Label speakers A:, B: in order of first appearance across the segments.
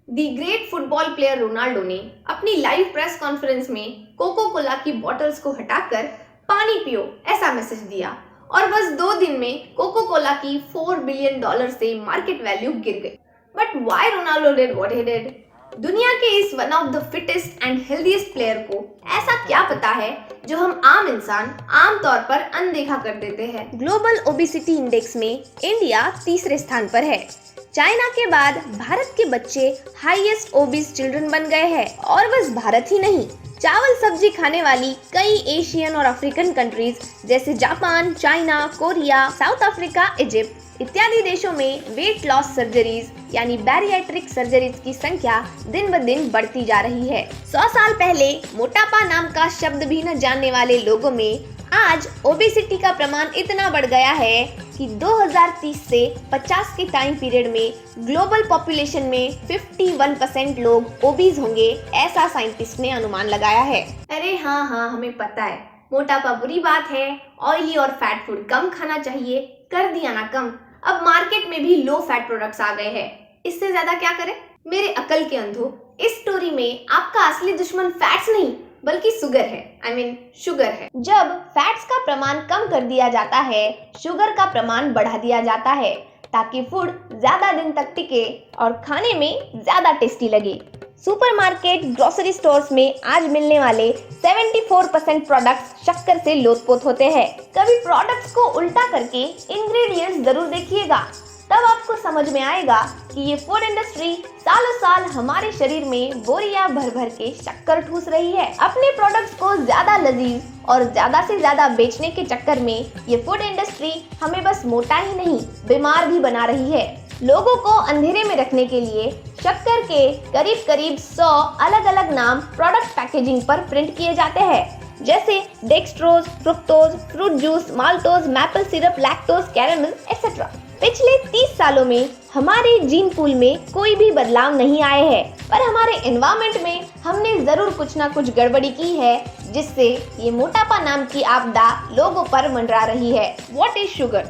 A: The great football player Ronaldo ने अपनी live press conference में कोको कोला की बॉटल्स को हटाकर पानी पियो ऐसा मैसेज दिया और बस 2 दिन में कोको कोला की $4 बिलियन से मार्केट वैल्यू गिर गई। But why Ronaldo did what he did? दुनिया के इस one of the fittest and healthiest player को ऐसा क्या पता है जो हम आम इंसान आमतौर पर अनदेखा कर देते हैं। ग्लोबल ओबेसिटी इंडेक्स में इंडिया तीसरे स्थान पर है। चाइना के बाद भारत के बच्चे हाईएस्ट ओबीस चिल्ड्रन बन गए हैं। और बस भारत ही नहीं, चावल सब्जी खाने वाली कई एशियन और अफ्रीकन कंट्रीज जैसे Japan, China, Korea, south Africa, Egypt इत्यादि देशों में वेट लॉस सर्जरीज यानी बैरिएट्रिक सर्जरीज की संख्या दिन ब दिन बढ़ती जा रही है। 100 साल पहले मोटापा नाम का शब्द भी न जानने वाले लोगों में आज ओबेसिटी का प्रमाण इतना बढ़ गया है कि 2030 से 50 के टाइम पीरियड में ग्लोबल पॉपुलेशन में 51% लोग ओबीज होंगे, ऐसा साइंटिस्ट ने अनुमान लगाया है। अरे हाँ, हमें पता है मोटापा बुरी बात है, ऑयली और फैट फूड कम खाना चाहिए, कर दिया ना कम। अब मार्केट में भी लो फैट प्रोडक्ट्स आ गए हैं, इससे ज्यादा क्या करें? मेरे अकल के अंधों, इस स्टोरी में आपका असली दुश्मन फैट्स नहीं बल्कि शुगर है। शुगर है। जब फैट्स का प्रमाण कम कर दिया जाता है, शुगर का प्रमाण बढ़ा दिया जाता है ताकि फूड ज्यादा दिन तक टिके और खाने में ज्यादा टेस्टी लगे। सुपरमार्केट, ग्रोसरी स्टोर्स में आज मिलने वाले 74% प्रोडक्ट्स शक्कर से लोथपोथ होते हैं। कभी प्रोडक्ट्स को उल्टा करके इंग्रेडिएंट्स जरूर देखिएगा, तब आपको समझ में आएगा कि ये फूड इंडस्ट्री सालों साल हमारे शरीर में बोरियां भर भर के शक्कर ठूस रही है। अपने प्रोडक्ट्स को ज्यादा लजीज और ज्यादा से ज्यादा बेचने के चक्कर में ये फूड इंडस्ट्री हमें बस मोटा ही नहीं, बीमार भी बना रही है। लोगों को अंधेरे में रखने के लिए शक्कर के करीब करीब 100 अलग अलग नाम प्रोडक्ट पैकेजिंग पर प्रिंट किए जाते हैं, जैसे dextrose, fructose, fruit juice, maltose, maple syrup, lactose, caramel etcetera. पिछले 30 सालों में हमारे जीन पूल में कोई भी बदलाव नहीं आए हैं, पर हमारे एनवायरनमेंट में हमने जरूर कुछ ना कुछ गड़बड़ी की है, जिससे ये मोटापा नाम की आपदा लोगों पर मंडरा रही है। What is sugar?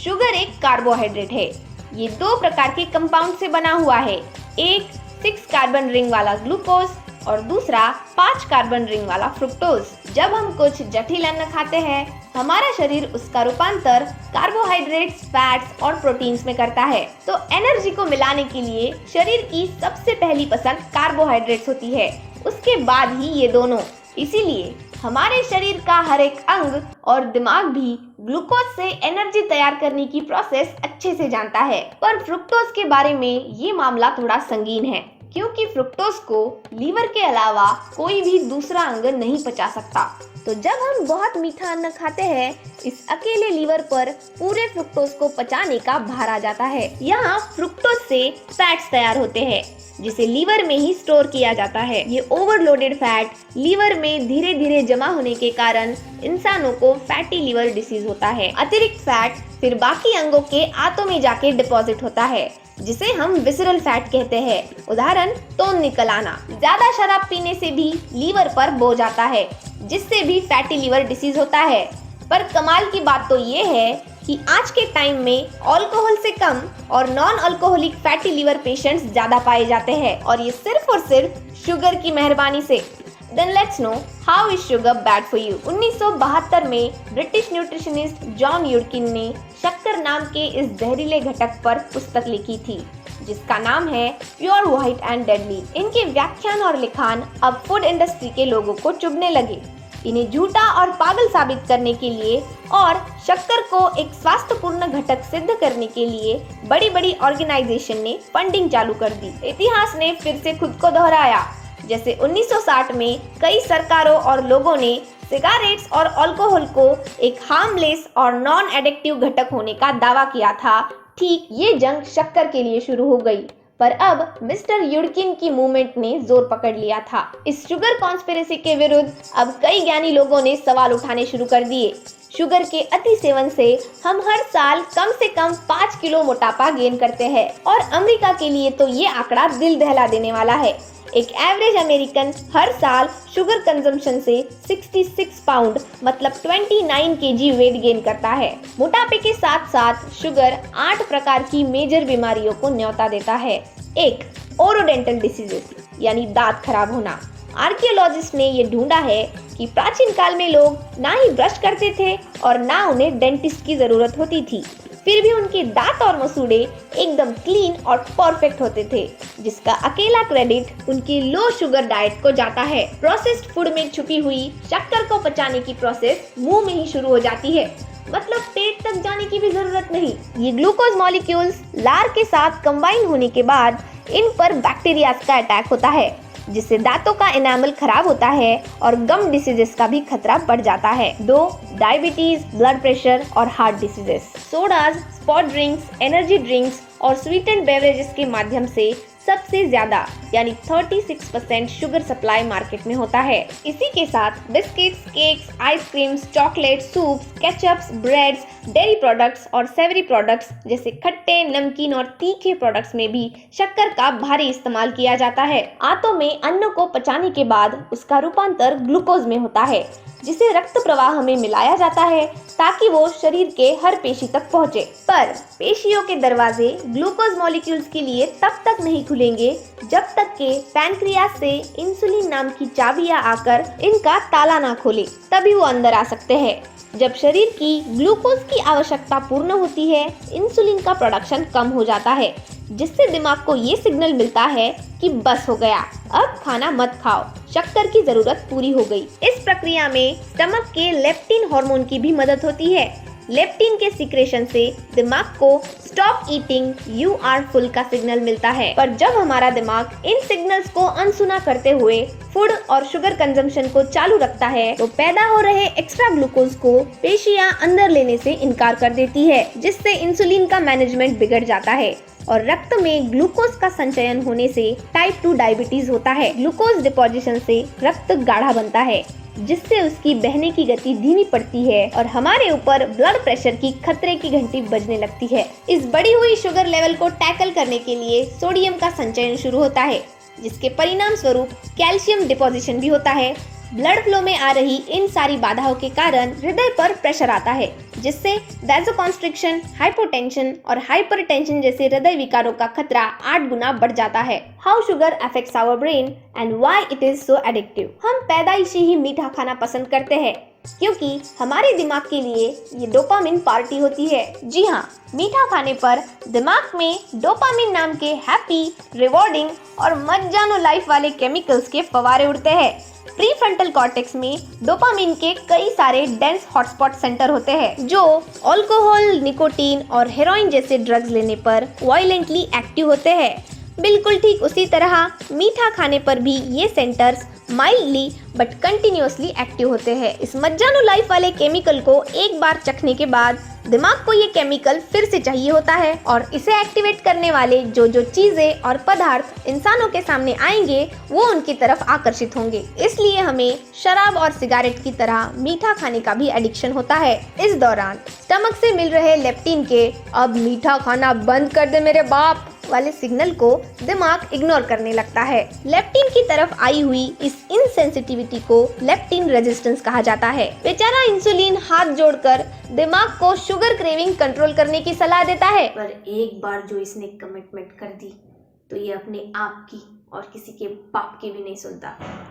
A: शुगर एक कार्बोहाइड्रेट है। ये 2 प्रकार के कंपाउंड से बना हुआ है, एक 6 कार्बन रिंग वाला ग्लूकोज और दूसरा 5 कार्बन रिंग वाला फ्रुक्टोज। जब हम कुछ जटिल अन्न खाते हैं, हमारा शरीर उसका रूपांतर कार्बोहाइड्रेट्स, फैट्स और प्रोटीन्स में करता है। तो एनर्जी को मिलाने के लिए शरीर की सबसे पहली पसंद कार्बोहाइड्रेट्स होती है, उसके बाद ही ये दोनों। इसीलिए हमारे शरीर का हर एक अंग और दिमाग भी ग्लूकोज से एनर्जी तैयार करने की प्रोसेस अच्छे से जानता है। पर फ्रुक्टोज के बारे में ये मामला थोड़ा संगीन है, क्योंकि फ्रुक्टोज को लीवर के अलावा कोई भी दूसरा अंग नहीं पचा सकता। तो जब हम बहुत मीठा अन्न खाते हैं, इस अकेले लीवर पर पूरे फ्रुक्टोज को पचाने का भार आ जाता है। यहाँ फ्रुक्टोज से फैट्स तैयार होते हैं, जिसे लीवर में ही स्टोर किया जाता है। ये ओवरलोडेड फैट लीवर में धीरे धीरे जमा होने के कारण इंसानों को फैटी लीवर डिसीज होता है। अतिरिक्त फैट फिर बाकी अंगों के आंतों में जाके डिपॉजिट होता है, जिसे हम विसरल फैट कहते हैं। उदाहरण, टोन निकल आना। ज्यादा शराब पीने से भी लीवर पर बोझ आता है, जिससे भी फैटी लीवर डिसीज होता है। पर कमाल की बात तो ये है कि आज के टाइम में अल्कोहल से कम और non alcoholic fatty liver patients ज्यादा पाए जाते हैं, और ये सिर्फ और सिर्फ शुगर की मेहरबानी से। Then let's know how is sugar bad for you? 1972 में ब्रिटिश न्यूट्रिशनिस्ट जॉन यूडकिन ने शक्कर नाम के इस जहरीले घटक पर पुस्तक लिखी थी, जिसका नाम है प्योर व्हाइट एंड डेडली। इनके व्याख्यान और लिखान अब फूड इंडस्ट्री के लोगों को चुभने लगे। इन्हें झूठा और पागल साबित करने के लिए और शक्कर को एक स्वास्थ्यपूर्ण घटक सिद्ध करने के लिए बड़ी बड़ी ऑर्गेनाइजेशन ने फंडिंग चालू कर दी। इतिहास ने फिर से खुद को दोहराया। जैसे 1960 में कई सरकारों और लोगों ने सिगारेट्स और अल्कोहल को एक हार्मलेस और नॉन एडिक्टिव घटक होने का दावा किया था, ठीक ये जंग शक्कर के लिए शुरू हो गई। पर अब मिस्टर युडकिन की मूवमेंट ने जोर पकड़ लिया था। इस शुगर कॉन्स्पिरेसी के विरुद्ध अब कई ज्ञानी लोगों ने सवाल उठाने शुरू कर दिए। शुगर के अति सेवन से हम हर साल कम से कम 5 किलो मोटापा गेन करते हैं, और अमेरिका के लिए तो ये आंकड़ा दिल दहला देने वाला है। एक एवरेज अमेरिकन हर साल शुगर कंजम्पशन से 66 पाउंड मतलब 29 केजी वेट गेन करता है। मोटापे के साथ साथ शुगर 8 प्रकार की मेजर बीमारियों को न्योता देता है। एक, ओरोडेंटल डिसीजेस यानी दांत खराब होना। आर्कियोलॉजिस्ट ने ये ढूंढा है कि प्राचीन काल में लोग ना ही ब्रश करते थे और ना उन्हें डेंटिस्ट की जरूरत होती थी, फिर भी उनके दांत और मसूड़े एकदम क्लीन और परफेक्ट होते थे, जिसका अकेला क्रेडिट उनकी लो शुगर डाइट को जाता है। प्रोसेस्ड फूड में छुपी हुई शक्कर को पचाने की प्रोसेस मुंह में ही शुरू हो जाती है, मतलब पेट तक जाने की भी जरूरत नहीं। ये ग्लूकोज मॉलिक्यूल्स लार के साथ कंबाइन होने के बाद इन पर बैक्टीरिया का अटैक होता है, जिससे दांतों का एनामल खराब होता है और गम डिसीजेस का भी खतरा बढ़ जाता है। 2, डायबिटीज, ब्लड प्रेशर और heart diseases. Sodas, spot drinks, energy drinks और स्वीटेंड बेवरेजेस के माध्यम से सबसे ज्यादा यानी 36% शुगर सप्लाई मार्केट में होता है। इसी के साथ biscuits, cakes, ice creams, chocolate, soups, ketchups, breads, dairy products और सेवरी प्रोडक्ट्स जैसे खट्टे, नमकीन और तीखे प्रोडक्ट्स में भी शक्कर का भारी इस्तेमाल किया जाता है। आंतों में अन्न को पचाने के बाद उसका रूपांतर ग्लूकोज में होता है, जिसे रक्त प्रवाह में मिलाया जाता है ताकि वो शरीर के हर पेशी तक पहुंचे। पर पेशियों के दरवाजे ग्लूकोज मॉलिक्यूल्स के लिए तब तक नहीं खुलेंगे जब तक के पैनक्रियास से इंसुलिन नाम की चाबियां आकर इनका ताला ना खोले, तभी वो अंदर आ सकते हैं। जब शरीर की ग्लूकोज की आवश्यकता पूर्ण होती है, इंसुलिन का प्रोडक्शन कम हो जाता है, जिससे दिमाग को ये सिग्नल मिलता है कि बस हो गया, अब खाना मत खाओ, शक्कर की जरूरत पूरी हो गई। इस प्रक्रिया में स्टमक के लेप्टिन हार्मोन की भी मदद होती है। लेप्टिन के सिक्रेशन से दिमाग को stop eating, you are full का सिग्नल मिलता है। पर जब हमारा दिमाग इन सिग्नल्स को अनसुना करते हुए फूड और शुगर कंजम्पशन को चालू रखता है, तो पैदा हो रहे एक्स्ट्रा ग्लूकोज को पेशियां अंदर लेने से इनकार कर देती है, जिससे इंसुलिन का मैनेजमेंट बिगड़ जाता है और रक्त में ग्लूकोज का संचयन होने से टाइप 2 डायबिटीज होता है। ग्लूकोज डिपोजिशन से रक्त गाढ़ा बनता है, जिससे उसकी बहने की गति धीमी पड़ती है और हमारे ऊपर ब्लड प्रेशर की खतरे की घंटी बजने लगती है। इस बढ़ी हुई शुगर लेवल को टैकल करने के लिए सोडियम का संचयन शुरू होता है, जिसके परिणाम स्वरूप कैल्शियम डिपोजिशन भी होता है। ब्लड फ्लो में आ रही इन सारी बाधाओं के कारण हृदय पर प्रेशर आता है, जिससे वैसोकॉन्स्ट्रिक्शन, हाइपोटेंशन और हाइपरटेंशन जैसे हृदय विकारों का खतरा 8 गुना बढ़ जाता है। How sugar affects our brain and why it is so addictive. हम पैदाइशी ही मीठा खाना पसंद करते हैं क्योंकि हमारे दिमाग के लिए ये डोपामिन पार्टी होती है। जी हाँ, मीठा खाने पर दिमाग में डोपामिन नाम के हैप्पी, रिवॉर्डिंग और मत जानो लाइफ वाले केमिकल्स के फवारे उड़ते हैं। प्रीफ्रंटल कॉर्टेक्स में डोपामिन के कई सारे डेंस हॉटस्पॉट सेंटर होते हैं, जो अल्कोहल, निकोटीन और हेरोइन जैसे ड्रग्स लेने पर वायलेंटली एक्टिव होते हैं। बिल्कुल ठीक उसी तरह मीठा खाने पर भी ये centres mildly but continuously active होते हैं। इस मज्जानो लाइफ वाले केमिकल को एक बार चखने के बाद दिमाग को ये केमिकल फिर से चाहिए होता है और इसे एक्टिवेट करने वाले जो चीजें और पदार्थ इंसानों के सामने आएंगे वो उनकी तरफ आकर्षित होंगे। इसलिए हमें शराब और सिगरेट की तरह मीठा खाने का भी एडिक्शन होता है। इस दौरान स्टमक से मिल रहे लेप्टिन के अब मीठा खाना बंद कर दे मेरे बाप वाले सिग्नल को दिमाग इग्नोर करने लगता है। लेप्टिन की तरफ आई हुई इस इनसेंसिटिविटी को लेप्टिन रेजिस्टेंस कहा जाता है। बेचारा इंसुलिन हाथ जोड़कर दिमाग को शुगर क्रेविंग कंट्रोल करने की सलाह देता है, पर एक बार जो इसने कमिटमेंट कर दी तो ये अपने आप की और किसी के बाप की भी नहीं सुनता।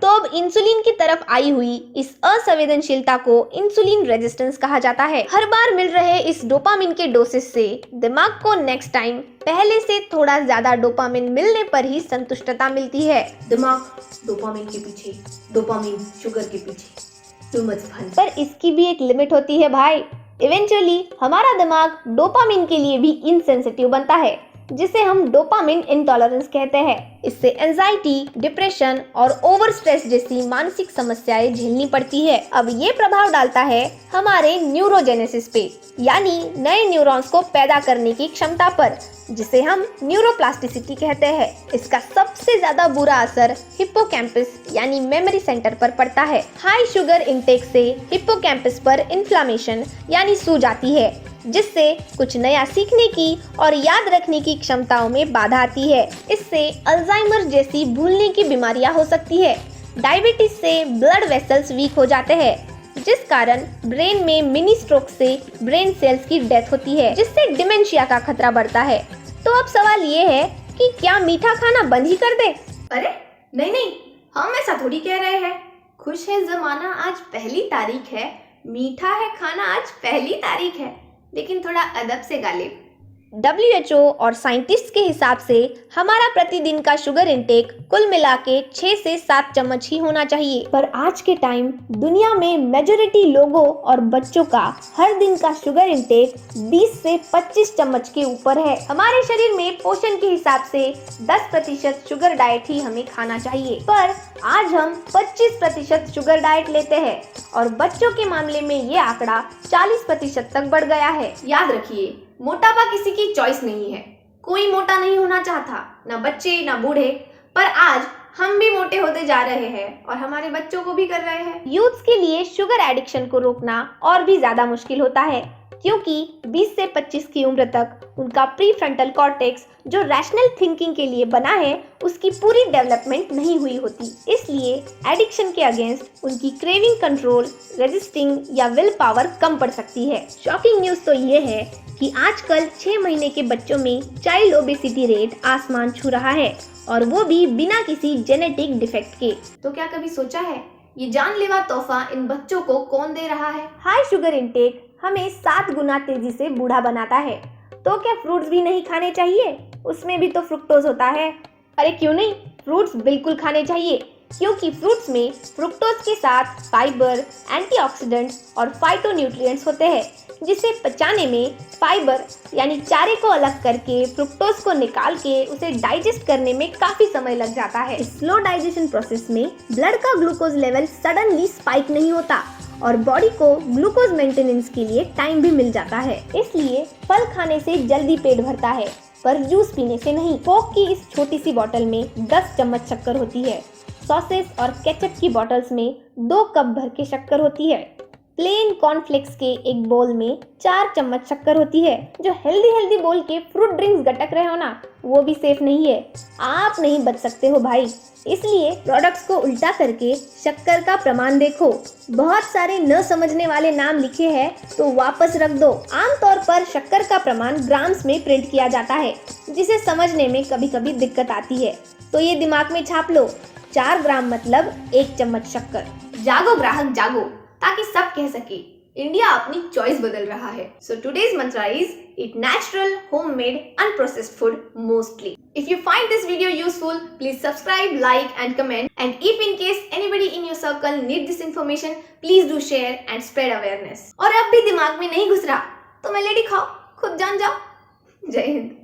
A: तो अब इंसुलिन की तरफ आई हुई इस असंवेदनशीलता को इंसुलिन रेजिस्टेंस कहा जाता है। हर बार मिल रहे इस डोपामिन के डोसेस से दिमाग को नेक्स्ट टाइम पहले से थोड़ा ज्यादा डोपामिन मिलने पर ही संतुष्टता मिलती है। दिमाग डोपामिन के पीछे, डोपामिन शुगर के पीछे, टू मच फन। पर इसकी भी एक लिमिट होती है भाई। इवेंचुअली हमारा दिमाग डोपामिन के लिए भी इनसेंसिटिव बनता है, जिसे हम डोपामिन इंटॉलरेंस कहते हैं। इससे एंजाइटी, डिप्रेशन और ओवर स्ट्रेस जैसी मानसिक समस्याएं झेलनी पड़ती है। अब ये प्रभाव डालता है हमारे न्यूरोजेनेसिस पे, यानी नए न्यूरॉन्स को पैदा करने की क्षमता पर, जिसे हम न्यूरोप्लास्टिसिटी कहते हैं। इसका सबसे ज्यादा बुरा असर हिप्पोकैम्पस यानी मेमोरी सेंटर पर पड़ता है। हाई शुगर इंटेक से हिप्पोकैम्पस पर इन्फ्लामेशन यानी सूज आती है, जिससे कुछ नया सीखने की और याद रखने की क्षमताओं में बाधा आती है। इससे अल्जाइमर जैसी भूलने की बीमारियां हो सकती है। डायबिटीज से ब्लड वेसल्स वीक हो जाते हैं, जिस कारण ब्रेन में मिनी स्ट्रोक से ब्रेन सेल्स की डेथ होती है, जिससे डिमेंशिया का खतरा बढ़ता है। तो अब सवाल ये है कि क्या मीठा खाना बंद ही कर दे? अरे नहीं नहीं, हम ऐसा थोड़ी कह रहे हैं। खुश है जमाना आज पहली तारीख है, मीठा है खाना आज पहली तारीख है, लेकिन थोड़ा अदब से गालिब। WHO और साइंटिस्ट के हिसाब से हमारा प्रतिदिन का शुगर इंटेक कुल मिला के 6 से 7 चम्मच ही होना चाहिए। पर आज के टाइम दुनिया में मेजॉरिटी लोगों और बच्चों का हर दिन का शुगर इंटेक 20 से 25 चम्मच के ऊपर है। हमारे शरीर में पोषण के हिसाब से 10% शुगर डाइट ही हमें खाना चाहिए, पर आज हम 25% शुगर डाइट लेते हैं और बच्चों के मामले में ये आंकड़ा 40% तक बढ़ गया है। याद रखिए, मोटापा किसी की चॉइस नहीं है। कोई मोटा नहीं होना चाहता, ना बच्चे ना बूढ़े, पर आज हम भी मोटे होते जा रहे हैं और हमारे बच्चों को भी कर रहे हैं। यूथ्स के लिए शुगर एडिक्शन को रोकना और भी ज्यादा मुश्किल होता है, क्योंकि 20 से 25 की उम्र तक उनका प्रीफ्रंटल कॉर्टेक्स जो रैशनल थिंकिंग के लिए बना है, उसकी पूरी डेवलपमेंट नहीं हुई होती। इसलिए एडिक्शन के अगेंस्ट उनकी क्रेविंग कंट्रोल, रेजिस्टिंग या विल पावर कम पड़ सकती है। शॉकिंग न्यूज़ तो ये है कि आजकल 6 महीने के बच्चों में चाइल्ड ओबेसिटी रेट आसमान छू रहा है, और वो भी बिना किसी जेनेटिक डिफेक्ट के। तो क्या कभी सोचा है ये जानलेवा तोहफा इन बच्चों को कौन दे रहा है? हाई शुगर इंटेक हमें 7 गुना तेजी से बूढ़ा बनाता है, तो क्या फ्रूट्स भी नहीं खाने चाहिए? उसमें भी तो फ्रुक्टोज होता है। अरे क्यों नहीं, फ्रूट्स बिल्कुल खाने चाहिए, क्योंकि फ्रूट्स में फ्रुक्टोज के साथ फाइबर, एंटीऑक्सीडेंट्स और फाइटोन्यूट्रिएंट्स होते हैं, जिसे पचाने में फाइबर यानी चारे को अलग करके फ्रुक्टोज को निकाल के उसे डाइजेस्ट करने में काफी समय लग जाता है। स्लो डाइजेशन प्रोसेस में ब्लड का ग्लूकोज लेवल सडनली स्पाइक नहीं होता और बॉडी को ग्लूकोज मेंटेनेंस के लिए टाइम भी मिल जाता है। इसलिए फल खाने से जल्दी पेट भरता है, पर जूस पीने से नहीं। कोक की इस छोटी सी बोतल में 10 चम्मच शक्कर होती है। सॉसेस और केचप की बोतल्स में 2 कप भर के शक्कर होती है। प्लेन कॉर्नफ्लेक्स के एक बोल में 4 चम्मच शक्कर होती है। जो हेल्दी बोल के फ्रूट ड्रिंक्स गटक रहे हो ना, वो भी सेफ नहीं है। आप नहीं बच सकते हो भाई। इसलिए प्रोडक्ट्स को उल्टा करके शक्कर का प्रमाण देखो। बहुत सारे न समझने वाले नाम लिखे हैं तो वापस रख दो। आमतौर पर शक्कर का प्रमाण ग्राम्स में प्रिंट किया जाता है, जिसे समझने में कभी कभी दिक्कत आती है, तो ये दिमाग में छाप लो। 4 ग्राम मतलब 1 चम्मच शक्कर। जागो ग्राहक जागो, ताकि सब कह सके इंडिया अपनी चॉइस बदल रहा है। So today's mantra is eat natural, homemade, unprocessed food mostly. If you find this video useful, please subscribe, like and comment. And if in case anybody in your circle need this information, please do share and spread awareness. और अब भी दिमाग में नहीं घुस रहा तो melody खाओ, खुद जान जाओ। जय हिंद।